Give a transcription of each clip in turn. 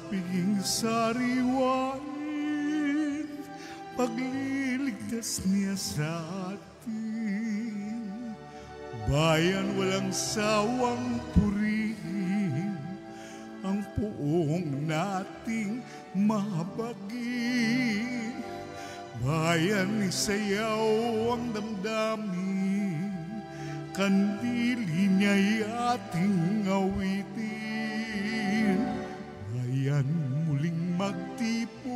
piging sariwain, pagliligtas niya sa atin. Bayan walang sawang purihin, ang puong nating mahabagin. Bayan isayaw ang damdamin, kandili niya'y ating awitin. Bayan muling magtipon,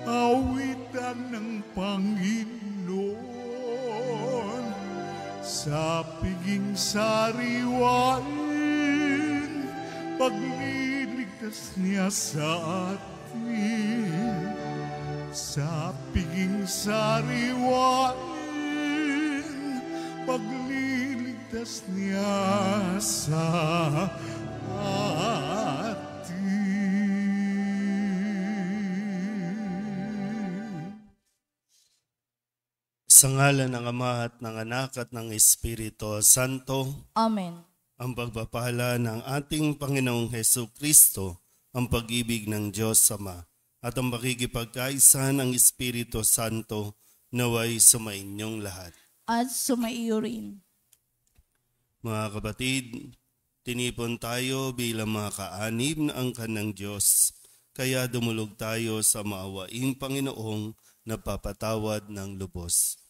awitan ng Panginoon. Sa piging sariwain, pagliligtas niya sa atin. Sa piging sariwain, pagliligtas niya sa atin. Sa ngalan ng Ama at ng Anak at ng Espiritu Santo. Amen. Ang pagpapala ng ating Panginoong Hesus Kristo, ang pag-ibig ng Diyos Ama, at ang pakikipagkaisa ng Espiritu Santo naway sumainyong lahat. At sumaiyo rin. Mga kapatid, tinipon tayo bilang mga kaanib na angkan ng Diyos, kaya dumulog tayo sa maawaing Panginoong napapatawad ng lubos.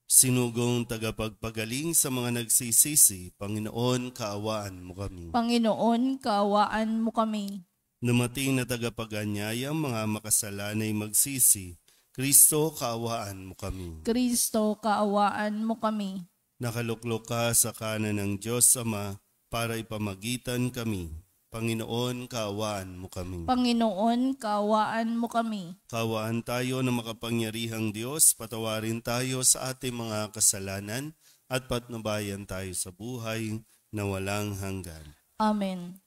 Sinugong tagapagpagaling sa mga nagsisisi, Panginoon, kaawaan mo kami. Panginoon, kaawaan mo kami. Dumating na tagapaganyayang mga makasalanay magsisi, Kristo, kaawaan mo kami. Kristo, kaawaan mo kami. Nakaluklok ka sa kanan ng Diyos Ama para ipamagitan kami. Panginoon, kaawaan mo kami. Panginoon, kaawaan mo kami. Kaawaan tayo ng makapangyarihang Diyos, patawarin tayo sa ating mga kasalanan at patnubayan tayo sa buhay na walang hanggan. Amen.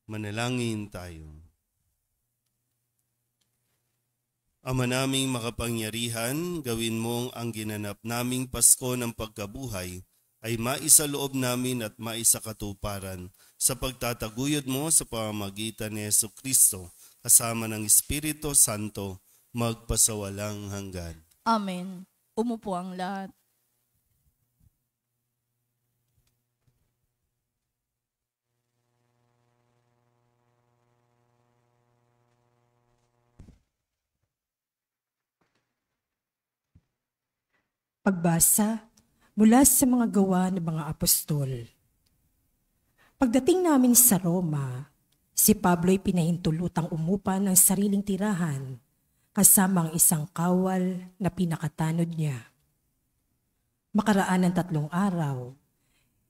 Manalangin tayo. Ama naming makapangyarihan, gawin mong ang ginanap naming Pasko ng pagkabuhay ay maisaloob namin at maisakatuparan sa pagtataguyod mo sa pamamagitan ni Hesus Kristo kasama ng Espiritu Santo magpasawalang hanggan. Amen. Umupo ang lahat. Pagbasa mula sa mga gawa ng mga apostol. Pagdating namin sa Roma, si Pablo'y pinahintulutang umupa ng sariling tirahan kasama ang isang kawal na pinakatanod niya. Makaraan ng 3 araw,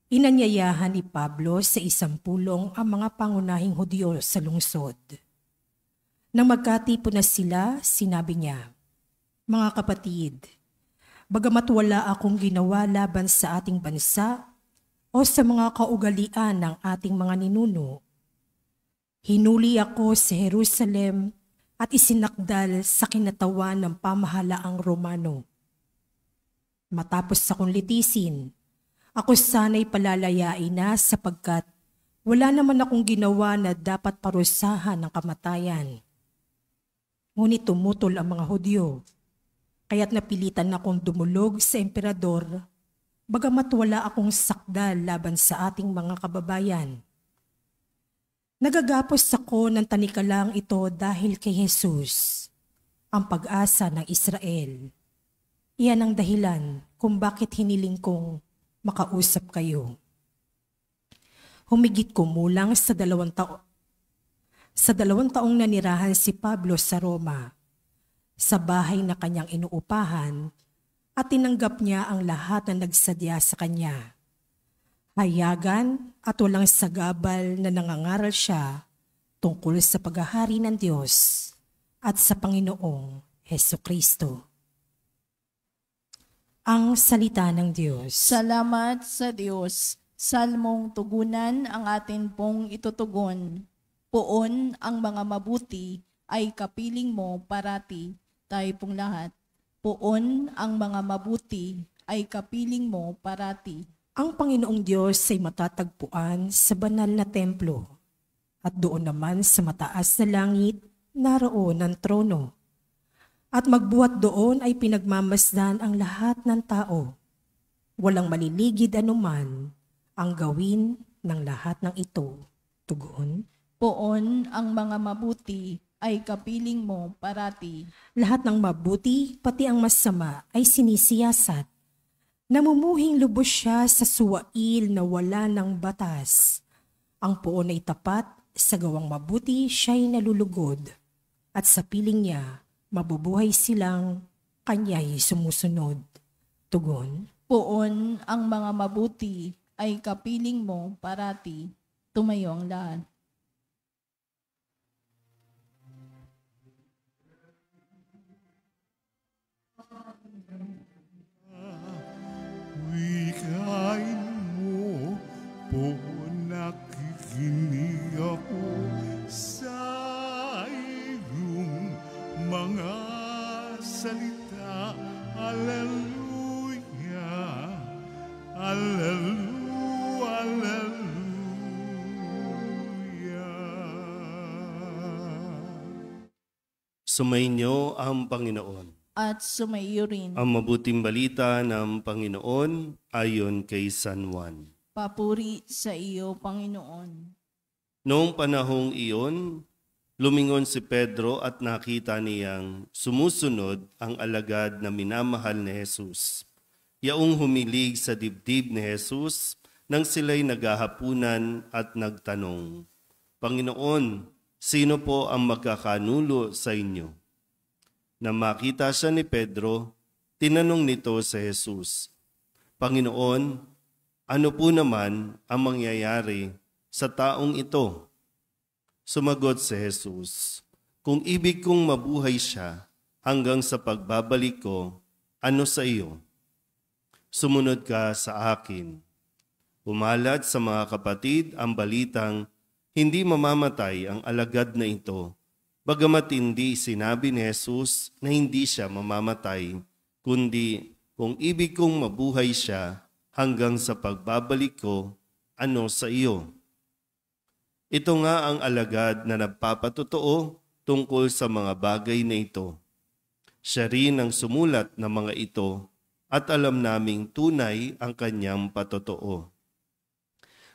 inanyayahan ni Pablo sa isang pulong ang mga pangunahing Hudyo sa lungsod. Nang magkatipon na sila, sinabi niya, "Mga kapatid, bagamat wala akong ginawa laban sa ating bansa o sa mga kaugalian ng ating mga ninuno, hinuli ako sa Jerusalem at isinakdal sa kinatawan ng pamahalaang Romano. Matapos akong litisin, ako sana'y palalayain na sapagkat wala naman akong ginawa na dapat parusahan ng kamatayan. Ngunit tumutol ang mga Hudyo, kaya't napilitan akong dumulog sa emperador, bagamat wala akong sakdal laban sa ating mga kababayan. Nagagapos ako ng tanikalang ito dahil kay Jesus, ang pag-asa ng Israel. Iyan ang dahilan kung bakit hiniling kong makausap kayo." Humigit kumulang sa 2 taon. Sa 2 taong nanirahan si Pablo sa Roma, sa bahay na kanyang inuupahan, at tinanggap niya ang lahat na nagsadya sa kanya. Hayagan at walang sagabal na nangangaral siya tungkol sa paghahari ng Diyos at sa Panginoong Hesus Kristo. Ang salita ng Diyos. Salamat sa Diyos. Salmong tugunan ang atin pong itutugon. Poon ang mga mabuti ay kapiling mo parati. Tayo pong lahat. Poon ang mga mabuti ay kapiling mo parati. Ang Panginoong Diyos ay matatagpuan sa banal na templo, at doon naman sa mataas na langit, naroon ang trono. At magbuhat doon ay pinagmamasdan ang lahat ng tao. Walang maliligid anuman ang gawin ng lahat ng ito. Tugon. Poon ang mga mabuti ay kapiling mo parati. Lahat ng mabuti, pati ang masama, ay sinisiyasat. Namumuhing lubos siya sa suwail na wala ng batas. Ang poon ay tapat, sa gawang mabuti siya'y nalulugod. At sa piling niya, mabubuhay silang kanya'y sumusunod. Tugon. Poon ang mga mabuti ay kapiling mo parati. Tumayo ang lahat. Wikain mo po, nakikinig ako sa iyong mga salita. Alleluia, alleluia, alleluia. Sumainyo ang Panginoon. At sumaiyo rin. Ang mabuting balita ng Panginoon ayon kay San Juan. Papuri sa iyo, Panginoon. Noong panahong iyon, lumingon si Pedro at nakita niyang sumusunod ang alagad na minamahal ni Jesus. Yaong humilig sa dibdib ni Jesus nang sila'y naghahapunan at nagtanong, Panginoon, sino po ang magkakanulo sa inyo? Na makita siya ni Pedro, tinanong nito sa Jesus, Panginoon, ano po naman ang mangyayari sa taong ito? Sumagot si Jesus, kung ibig kong mabuhay siya hanggang sa pagbabalik ko, ano sa iyo? Sumunod ka sa akin. Umalat sa mga kapatid ang balitang hindi mamamatay ang alagad na ito, bagamat hindi sinabi ni Jesus na hindi siya mamamatay, kundi kung ibig kong mabuhay siya hanggang sa pagbabalik ko, ano sa iyo? Ito nga ang alagad na nagpapatotoo tungkol sa mga bagay na ito. Siya rin ang sumulat ng mga ito at alam naming tunay ang kanyang patotoo.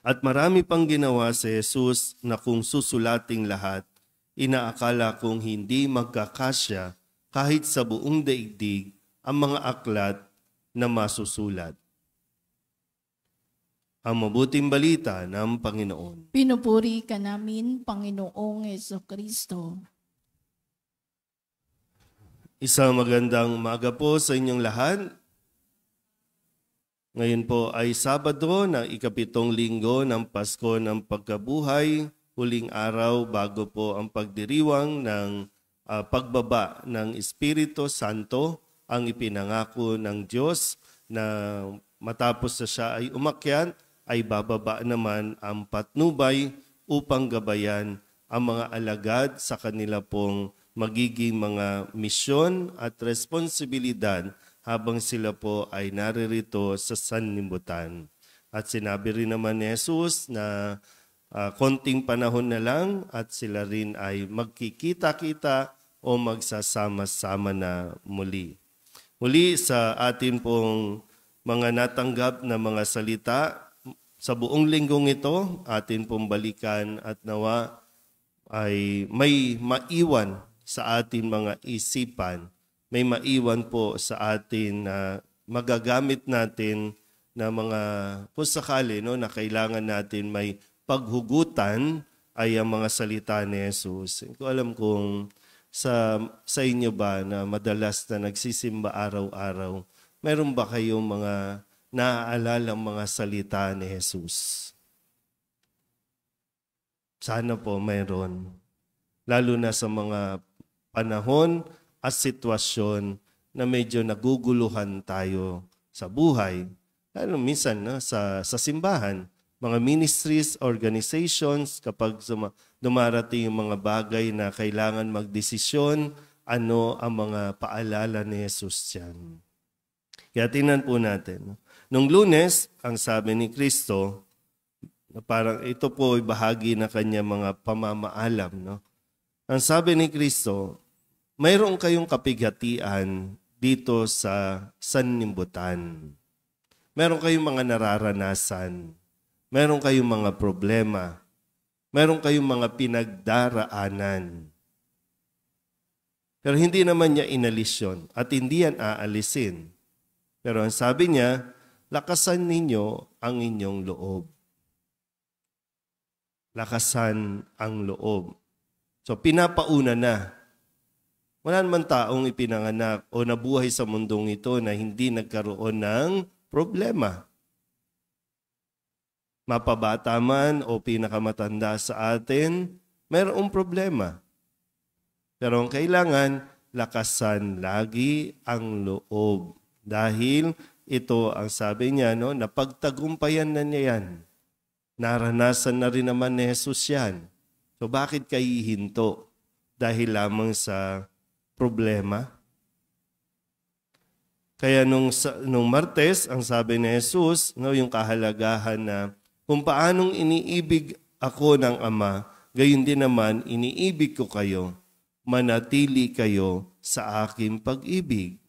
At marami pang ginawa si Jesus na kung susulating lahat, inaakala kong hindi magkakasya kahit sa buong daigdig ang mga aklat na masusulat. Ang mabuting balita ng Panginoon. Pinupuri ka namin, Panginoong Jesucristo. Isang magandang umaga po sa inyong lahat. Ngayon po ay Sabado ng ikapitong linggo ng Pasko ng Pagkabuhay, huling araw bago po ang pagdiriwang ng pagbaba ng Espiritu Santo, ang ipinangako ng Diyos na matapos na siya ay umakyat, ay bababa naman ang patnubay upang gabayan ang mga alagad sa kanila pong magiging mga misyon at responsibilidad habang sila po ay naririto sa sanlibutan. At sinabi rin naman ni Jesus na konting panahon na lang at sila rin ay magkikita-kita o magsasama-sama na muli. Muli sa atin pong mga natanggap na mga salita, sa buong linggong ito, atin pong balikan at nawa ay may maiwan sa atin mga isipan, may maiwan po sa atin na magagamit natin na mga kung sakali na kailangan natin may paghugutan ay ang mga salita ni Jesus. Hindi ko alam kung sa inyo ba na madalas na nagsisimba araw-araw, meron ba kayong mga naaalala mga salita ni Jesus? Sana po mayroon. Lalo na sa mga panahon at sitwasyon na medyo naguguluhan tayo sa buhay. Lalo minsan sa simbahan, mga ministries, organizations, kapag dumarating yung mga bagay na kailangan magdesisyon, ano ang mga paalala ni Jesus dyan. Kaya tingnan po natin. Nung Lunes, ang sabi ni Kristo, na parang ito po ay bahagi na kanya mga pamamaalam. No? Ang sabi ni Kristo, mayroon kayong kapighatian dito sa sanlibutan. Meron kayong mga nararanasan. Meron kayong mga problema. Meron kayong mga pinagdaraanan. Pero hindi naman niya inalis yun at hindi yan aalisin. Pero ang sabi niya, lakasan ninyo ang inyong loob. Lakasan ang loob. So pinapauna na. Wala naman taong ipinanganak o nabuhay sa mundong ito na hindi nagkaroon ng problema. Mapabata man o pinakamatanda sa atin, mayroong problema. Pero ang kailangan, lakasan lagi ang loob. Dahil ito ang sabi niya, no, napagtagumpayan na niya yan. Naranasan na rin naman ni Jesus yan. So bakit kayo hihinto? Dahil lamang sa problema? Kaya nung Martes, ang sabi ni Jesus, no, yung kahalagahan na kung paanong iniibig ako ng Ama, gayon din naman iniibig ko kayo, manatili kayo sa aking pag-ibig.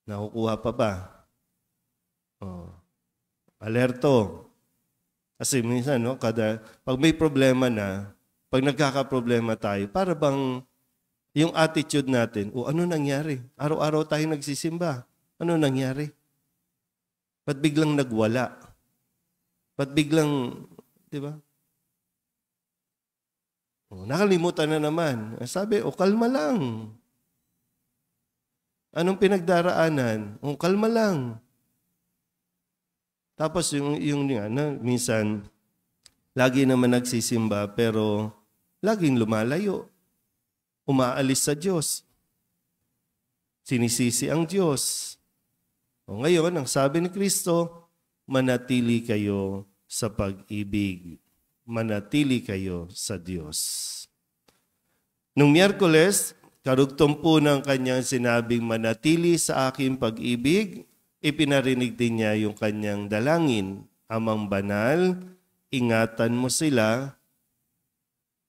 Nakukuha pa ba? Oh. Alerto. Kasi minsan, no, pag may problema na, pag nagkakaproblema tayo, para bang yung attitude natin, ano nangyari? Araw-araw tayo nagsisimba. Ano nangyari? Ba't biglang nagwala? Ba't biglang, di ba? Nakalimutan na naman. Sabi, kalma lang. Anong pinagdaraanan? Kalma lang. Tapos minsan, lagi naman nagsisimba pero laging lumalayo. Umaalis sa Diyos. Sinisisi ang Diyos. Ngayon, ang sabi ni Kristo, manatili kayo sa pag-ibig. Manatili kayo sa Diyos. Nung Miyerkules, karugtong po ng kanyang sinabing manatili sa aking pag-ibig, ipinarinig din niya yung kanyang dalangin. Amang banal, ingatan mo sila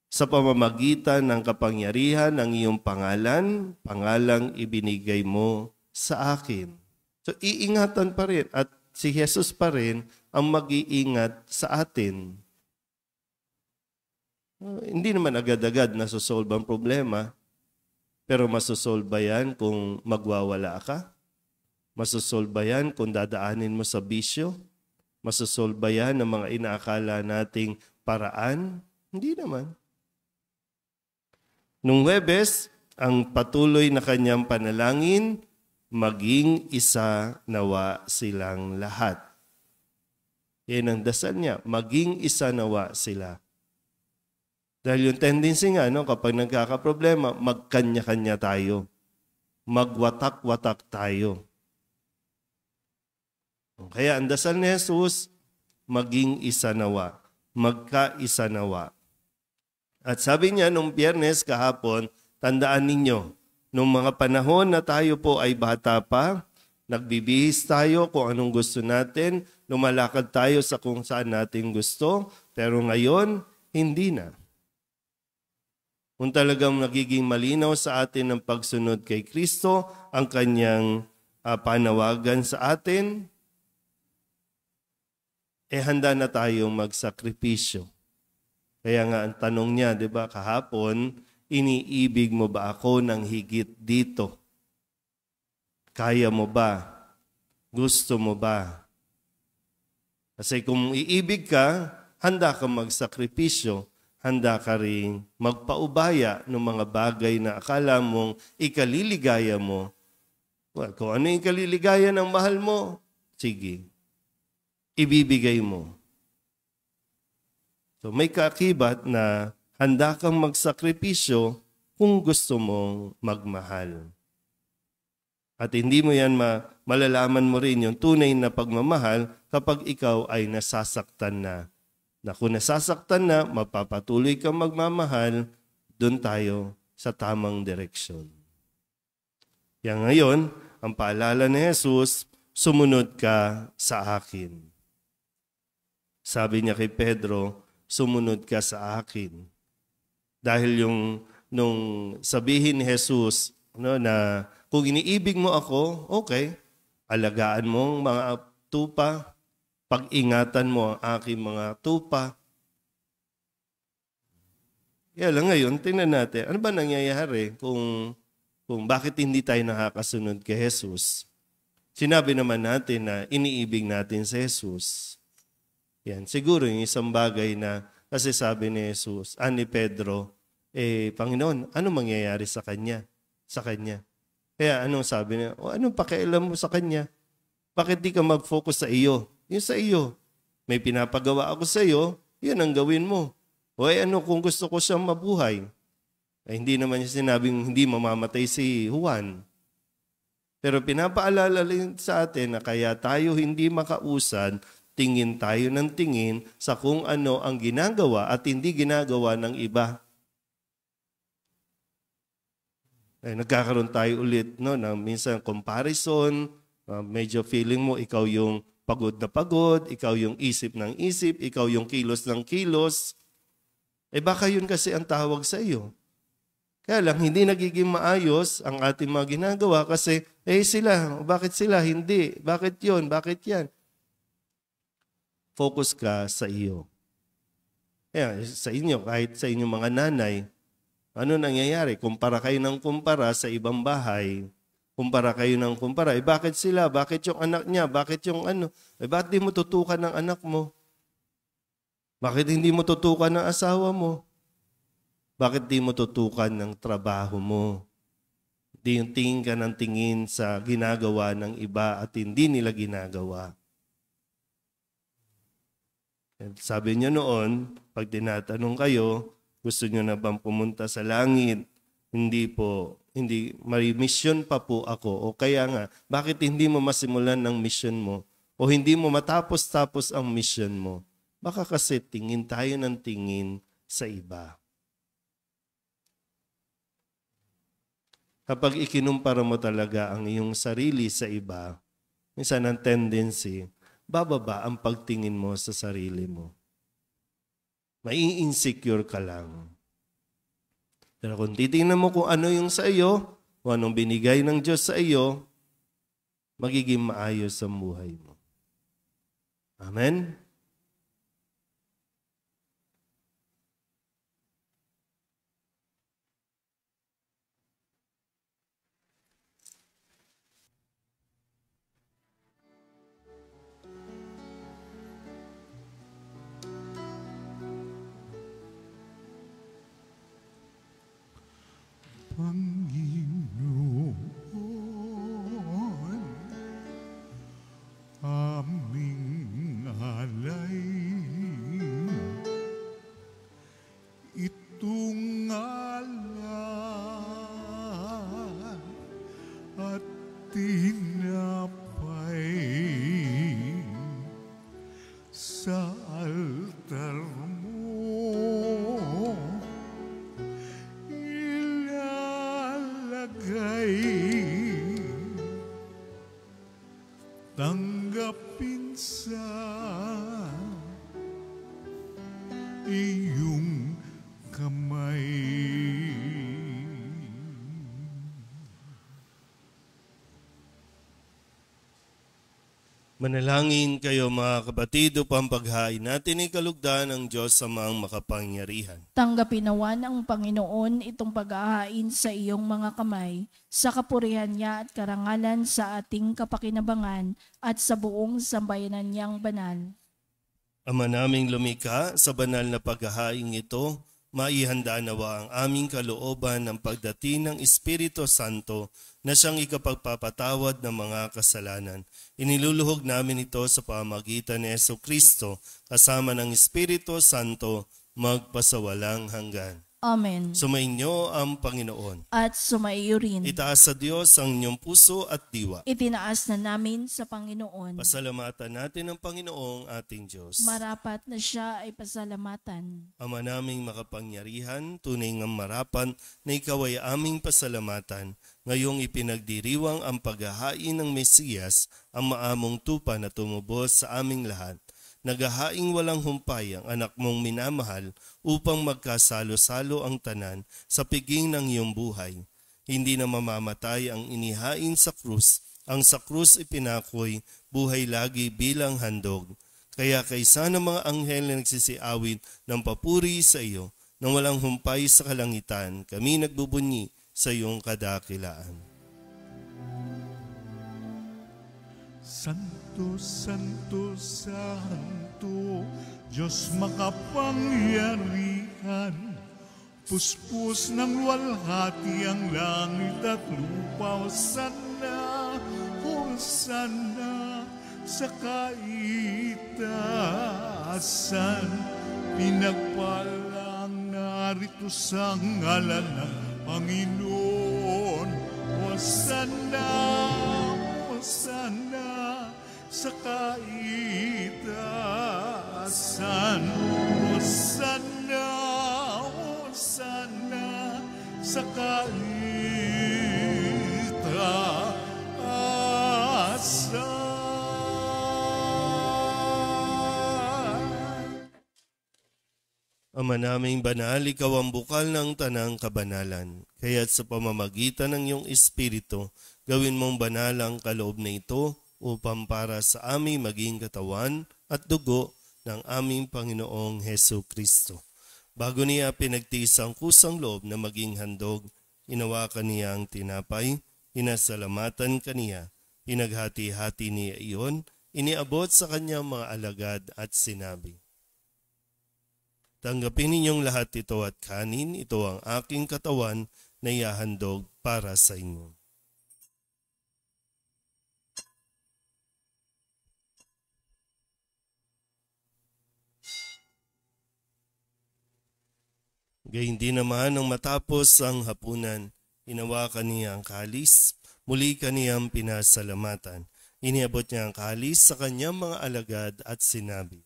sa pamamagitan ng kapangyarihan ng iyong pangalan, pangalang ibinigay mo sa akin. So iingatan pa rin at si Jesus pa rin ang mag-iingat sa atin. Hindi naman agad-agad nasusolve ang problema, pero masusolve yan kung magwawala ka? Masusolve yan kung dadaanin mo sa bisyo? Masusolve yan ng mga inaakala nating paraan? Hindi naman. Nung Huwebes, ang patuloy na kanyang panalangin, maging isa nawa silang lahat. Yan ang dasal niya, maging isa nawa sila. Dahil yung tendency nga, kapag nagkakaproblema, magkanya-kanya tayo. Magwatak-watak tayo. Kaya ang dasal ni Jesus, maging isa nawa. Magkaisa nawa. At sabi niya nung Biyernes kahapon, tandaan ninyo, nung mga panahon na tayo po ay bata pa, nagbibihis tayo kung anong gusto natin, lumalakad tayo sa kung saan natin gusto, pero ngayon, hindi na. Kung talagang nagiging malinaw sa atin ang pagsunod kay Kristo, ang kanyang panawagan sa atin, handa na tayong magsakripisyo. Kaya nga ang tanong niya, di ba, kahapon, iniibig mo ba ako ng higit dito? Kaya mo ba? Gusto mo ba? Kasi kung iibig ka, handa ka magsakripisyo, handa ka rin magpaubaya ng mga bagay na akala mong ikaliligaya mo. Well, kung ano yung ikaliligaya ng mahal mo, sige, ibibigay mo. So may kaakibat na handa kang magsakripisyo kung gusto mong magmahal. At hindi mo yan malalaman mo rin yung tunay na pagmamahal kapag ikaw ay nasasaktan na. Na kung nasasaktan na, mapapatuloy kang magmamahal, doon tayo sa tamang direksyon. Kaya ngayon, ang paalala ni Jesus, sumunod ka sa akin. Sabi niya kay Pedro, sumunod ka sa akin. Dahil nung sabihin ni Jesus na kung iniibig mo ako, okay, alagaan mo ang mga tupa, pag-ingatan mo ang aking mga tupa. Kaya lang ngayon, tingnan natin, ano ba nangyayari kung bakit hindi tayo nakakasunod kay Jesus? Sinabi naman natin na iniibig natin si Jesus. Yan, siguro yung isang bagay na, kasi sabi ni Jesus, ni Pedro, Panginoon, ano mangyayari sa kanya? Sa kanya. Kaya anong sabi niya? Anong pakialam mo sa kanya? Bakit di ka mag-focus sa iyo? Yung sa iyo. May pinapagawa ako sa iyo, yan ang gawin mo. O ano kung gusto ko siyang mabuhay? Hindi naman niya sinabing hindi mamamatay si Juan. Pero pinapaalala rin sa atin na kaya tayo hindi makausad, tingin tayo ng tingin sa kung ano ang ginagawa at hindi ginagawa ng iba. Nagkakaroon tayo ulit na minsan comparison, medyo feeling mo ikaw yung pagod na pagod, ikaw yung isip ng isip, ikaw yung kilos ng kilos. Baka yun kasi ang tawag sa iyo. Kaya lang, hindi nagiging maayos ang ating mga ginagawa kasi, sila, bakit sila? Hindi. Bakit yun? Bakit yan? Focus ka sa iyo. Kaya sa inyo, kahit sa inyong mga nanay, ano nangyayari? Kumpara kayo ng kumpara sa ibang bahay. Kumpara kayo ng kumpara. Bakit sila? Bakit yung anak niya? Bakit yung ano? Bakit di mo tutukan ng anak mo? Bakit hindi mo tutukan ng asawa mo? Bakit di mo tutukan ng trabaho mo? Di yung tingin ka ng tingin sa ginagawa ng iba at hindi nila ginagawa. Sabi niya noon, pag tinatanong kayo, gusto niyo na bang pumunta sa langit? Hindi po. Hindi, may mission pa po ako. O kaya nga, bakit hindi mo masimulan ng mission mo? O hindi mo matapos-tapos ang mission mo? Baka kasi tingin tayo ng tingin sa iba. Kapag ikinumpara mo talaga ang iyong sarili sa iba, minsan ang tendency, bababa ang pagtingin mo sa sarili mo. Mai-insecure ka lang. Pero kung titingnan mo kung ano yung sa iyo, kung anong binigay ng Diyos sa iyo, magiging maayos ang buhay mo. Amen? Panginoon, aming alay, itong alay at tinapay sa altar mo. Tanggapin sa iyong kamay. Manalangin kayo mga kapatid upang paghain natin ay kalugdan ng Diyos sa mga makapangyarihan. Tanggapin nawa ng Panginoon itong pag-ahain sa iyong mga kamay, sa kapurihan niya at karangalan sa ating kapakinabangan at sa buong sambayanan niyang banal. Ama naming lumikha, sa banal na paghahain ito, maihanda nawa ang aming kalooban ng pagdating ng Espiritu Santo na siyang ikapagpapatawad ng mga kasalanan. Iniluluhog namin ito sa pamamagitan ni Jesucristo kasama ng Espiritu Santo magpasawalang hanggan. Amen. Sumainyo ang Panginoon. At sumaiyo rin. Itaas sa Diyos ang inyong puso at diwa. Itinaas na namin sa Panginoon. Pasalamatan natin ang Panginoong ating Diyos. Marapat na siya ay pasalamatan. Ama naming makapangyarihan, tunay ngang marapan na ikaw ay aming pasalamatan. Ngayong ipinagdiriwang ang paghahain ng Mesiyas, ang maamong tupa na tumubos sa aming lahat. Naghahaing walang humpay ang anak mong minamahal upang magkasalo-salo ang tanan sa piging ng iyong buhay. Hindi na mamamatay ang inihain sa krus, ang sa krus ipinakoy, buhay lagi bilang handog. Kaya kaysa ng mga anghel na nagsisiawit ng papuri sa iyo, nang walang humpay sa kalangitan, kami nagbubunyi sa iyong kadakilaan. Santo, Santo, Santo, Diyos makapangyarihan, puspos ng luwalhati ang langit at lupa. Hosana, Hosana, sa kaitaasan, pinagpalang narito sa ngalan ng Panginoon. Hosana, Hosana, sa kaitaasan. Hosana, Hosana, sa kaitaasan. Ama naming banal, ikaw ang bukal ng tanang kabanalan. Kaya't sa pamamagitan ng iyong Espiritu, gawin mong banal ang kaloob na ito upang para sa aming maging katawan at dugo ng aming Panginoong Hesu Kristo. Bago niya pinagtiis ang kusang loob na maging handog, inawakan niya ang tinapay, inasalamatan kaniya, pinaghati-hati niya iyon, iniabot sa kanyang mga alagad at sinabi, "Tanggapin ninyong lahat ito at kanin, ito ang aking katawan na ihahandog para sa inyo." Gayundin naman nang matapos ang hapunan, hinawakan niya ang kalis, muli kaniyang pinasalamatan. Iniabot niya ang kalis sa kanyang mga alagad at sinabi,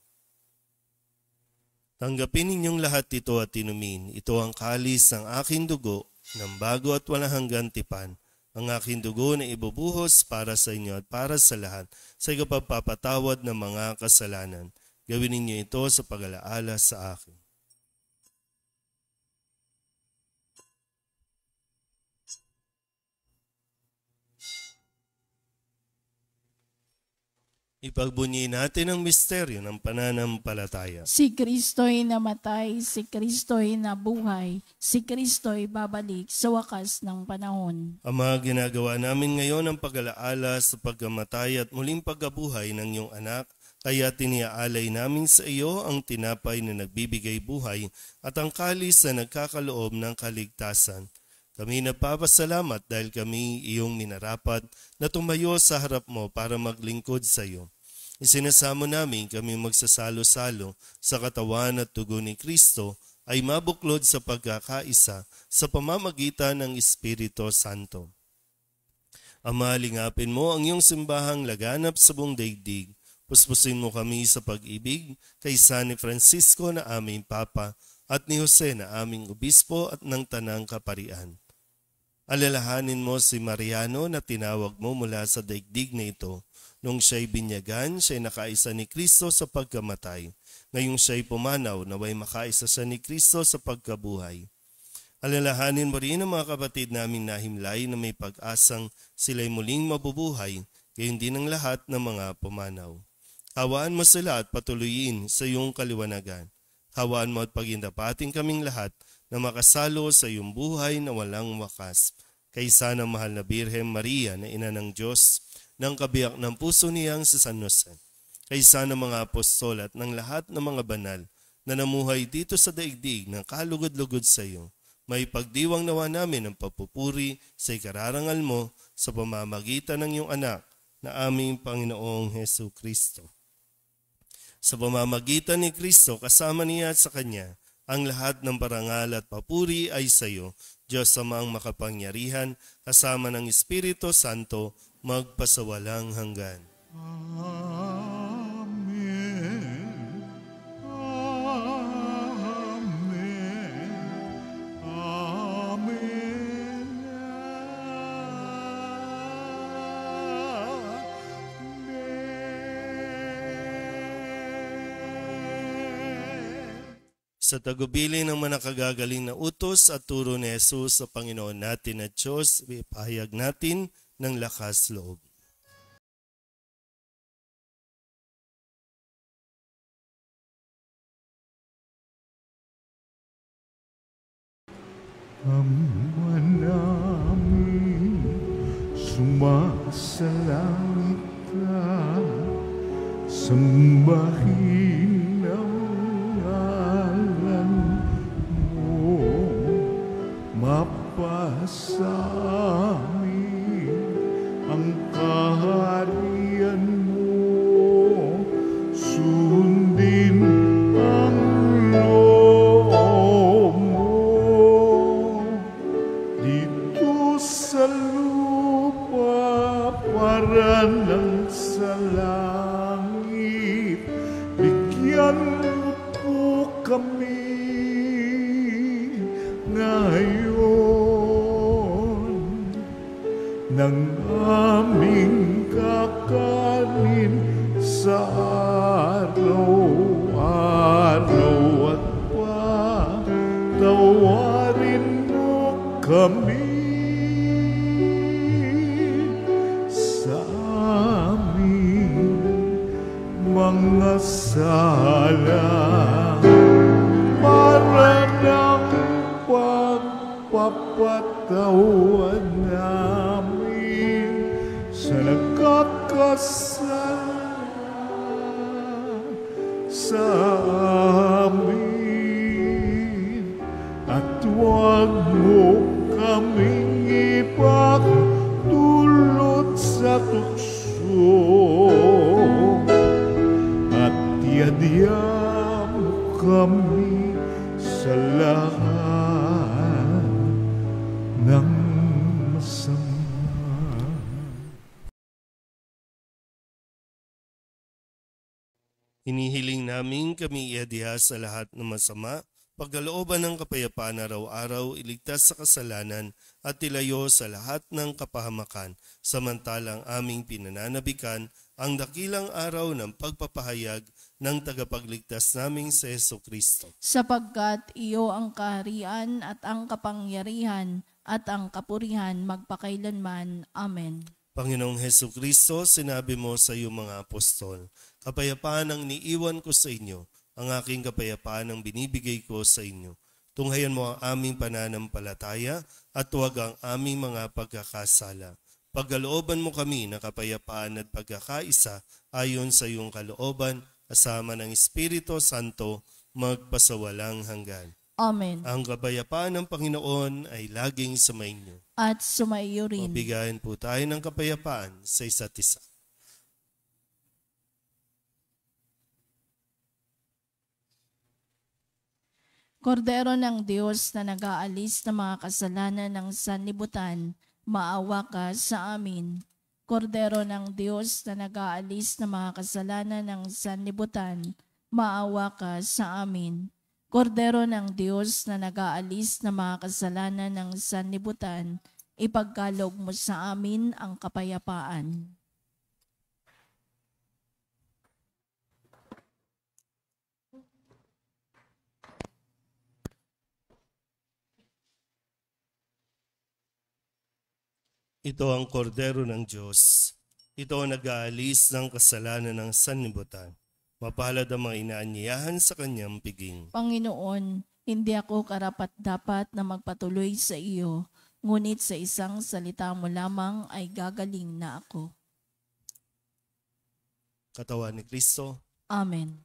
"Tanggapin ninyong lahat ito at inumin. Ito ang kalis ng aking dugo, ng bago at walang hanggang tipan. Ang aking dugo na ibubuhos para sa inyo at para sa lahat, sa ikapagpapatawad ng mga kasalanan. Gawin ninyo ito sa pag-alaala sa akin." Ipagbunyi natin ang misteryo ng pananampalataya. Si Kristo'y namatay, si Kristo'y nabuhay, si Kristo'y babalik sa wakas ng panahon. Ama, ginagawa namin ngayon ang pag-alaala sa pagkamatay at muling pagkabuhay ng iyong anak, kaya tiniaalay namin sa iyo ang tinapay na nagbibigay buhay at ang kalis na nagkakaloob ng kaligtasan. Kami nagpapasalamat dahil kami iyong minarapat na tumayo sa harap mo para maglingkod sa iyo. Isinasamo namin kami magsasalo-salo sa katawan at dugo ni Kristo ay mabuklod sa pagkakaisa sa pamamagitan ng Espiritu Santo. Ama, lingapin mo ang iyong simbahang laganap sa buong daigdig. Puspusin mo kami sa pag-ibig kay San Francisco na aming Papa at ni Jose na aming Obispo at ng Tanang Kaparian. Alalahanin mo si Mariano na tinawag mo mula sa daigdig na ito. Nung siya'y binyagan, siya'y nakaisa ni Kristo sa pagkamatay. Ngayong siya'y pumanaw, naway makaisa siya ni Kristo sa pagkabuhay. Alalahanin mo rin ang mga kapatid naming nahimlay na may pag-asang sila'y muling mabubuhay, gayon din ang lahat ng mga pumanaw. Hawaan mo sila at patuloyin sa iyong kaliwanagan. Hawaan mo at pagindapating kaming lahat na makasalo sa iyong buhay na walang wakas. Kaysa ng mahal na Birhen Maria na ina ng Diyos, ng kabiyak ng puso niyang si San Jose. Kaysa ng mga apostol at ng lahat ng mga banal na namuhay dito sa daigdig ng kalugod-lugod sa iyo, may pagdiwang nawa namin ang papupuri sa ikararangal mo sa pamamagitan ng iyong anak na aming Panginoong Hesu Kristo. Sa pamamagitan ni Kristo, kasama niya at sa Kanya, Ang lahat ng parangal at papuri ay sa iyo, Diyos Amang makapangyarihan, kasama ng Espiritu Santo, magpasawalang hanggan. Amen. Amen. Amen. Sa tagubili ng manakagagaling na utos at turo ni Jesus sa Panginoon natin at Diyos, ipahayag natin ng lakas loob. Ama namin, sumasalangit ka, sambahin ang ngalan mo, mapasa amin ang kaharian mo, sundin ang loob mo dito sa lupa para ng sa langit. Bigyan mo po kami ngayon ng aming kakanin sa araw-araw at patawarin mo kami sa aming mga sala para ng pagpapatawad namin sa nagkakasala sa amin, at huwag mo kaming ipagdulot sa tukso, at iadya mo kami sa lahat ng masama. Hinihiling namin kami iadya sa lahat ng masama, pagkalooban ng kapayapaan araw-araw, iligtas sa kasalanan at ilayo sa lahat ng kapahamakan, samantalang aming pinananabikan ang dakilang araw ng pagpapahayag ng tagapagligtas naming si Jesucristo. Sapagkat iyo ang kaharian at ang kapangyarihan at ang kapurihan magpakailanman. Amen. Panginoong Jesucristo, sinabi mo sa iyong mga apostol, kapayapaan ang iniiwan ko sa inyo, ang aking kapayapaan ang binibigay ko sa inyo. Tunghayan mo ang aming pananampalataya at huwag ang aming mga pagkakasala. Pagkalooban mo kami na kapayapaan at pagkakaisa ayon sa iyong kalooban, kasama ng Espiritu Santo, magpasawalang hanggan. Amen. Ang kapayapaan ng Panginoon ay laging sumainyo. At sumaiyo rin. Mabigayan po tayo ng kapayapaan sa isa't isa. Kordero ng Diyos na nag-aalis ng mga kasalanan ng sanlibutan, maawa ka sa amin. Kordero ng Diyos na nag-aalis ng mga kasalanan ng sanlibutan, maawa ka sa amin. Kordero ng Diyos na nag-aalis ng mga kasalanan ng sanlibutan, ipagkaloob mo sa amin ang kapayapaan. Ito ang kordero ng Diyos. Ito ang nag-aalis ng kasalanan ng sanlibutan. Mapalad ang mga inaanyayahan sa kanyang piging. Panginoon, hindi ako karapat-dapat na magpatuloy sa iyo, ngunit sa isang salita mo lamang ay gagaling na ako. Katawan ni Kristo. Amen.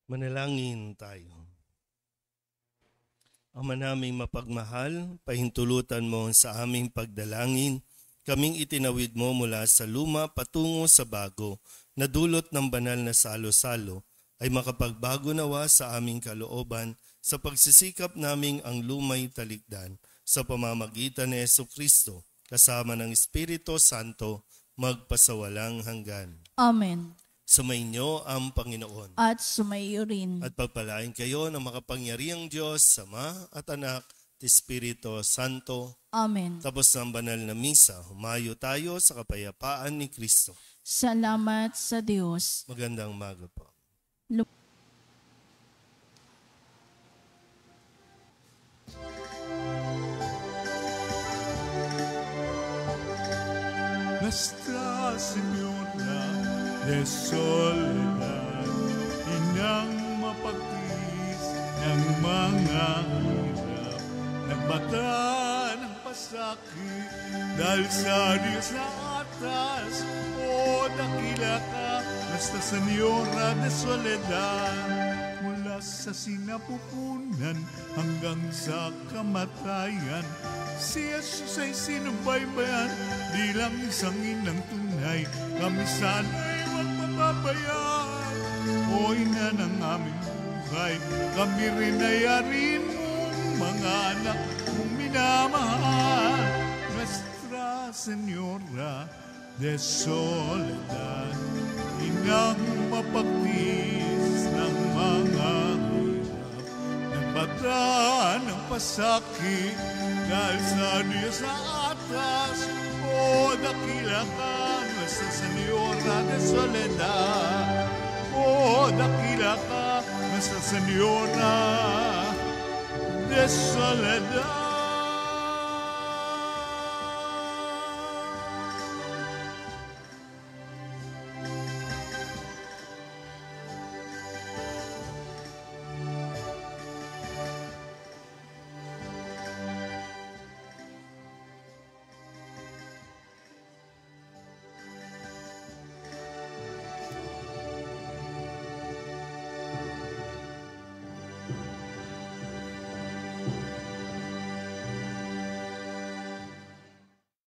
Manalangin tayo. Ama naming mapagmahal, pahintulutan mo sa aming pagdalangin, kaming itinawid mo mula sa luma patungo sa bago, na dulot ng banal na salo-salo, ay makapagbago nawa sa aming kalooban sa pagsisikap naming ang lumay talikdan sa pamamagitan ni Jesucristo, kasama ng Espiritu Santo, magpasawalang hanggan. Amen. Sumainyo ang Panginoon. At sumaiyo rin. At pagpalain kayo ng makapangyarihang Diyos, Ama at Anak, at Espiritu Santo. Amen. Tapos ng banal na misa, humayo tayo sa kapayapaan ni Kristo. Salamat sa Diyos. Magandang umaga po. Nuestra Señora de Soledad, inang mapagtiis ng mga hirap, nagbata ng pasakit dahil sa Diyos na atas. O dakila ka, Nuestra Señora de Soledad, mula sa sinapupunan hanggang sa kamatayan. Si Jesus ay sinubaybayan, di lang isang inang tunay, kami sana'y magpapabayaan. O ina ng aming buhay, kami rin ay arin mong mga anak mong minamahal. Nuestra Señora de Soledad, inang mapagtiis ng mga hirap, nagbata ng pasakit dahil sa Diyos sa atas. O dakila ka, Nuestra Señora de Soledad. O dakila ka, Nuestra Señora de Soledad.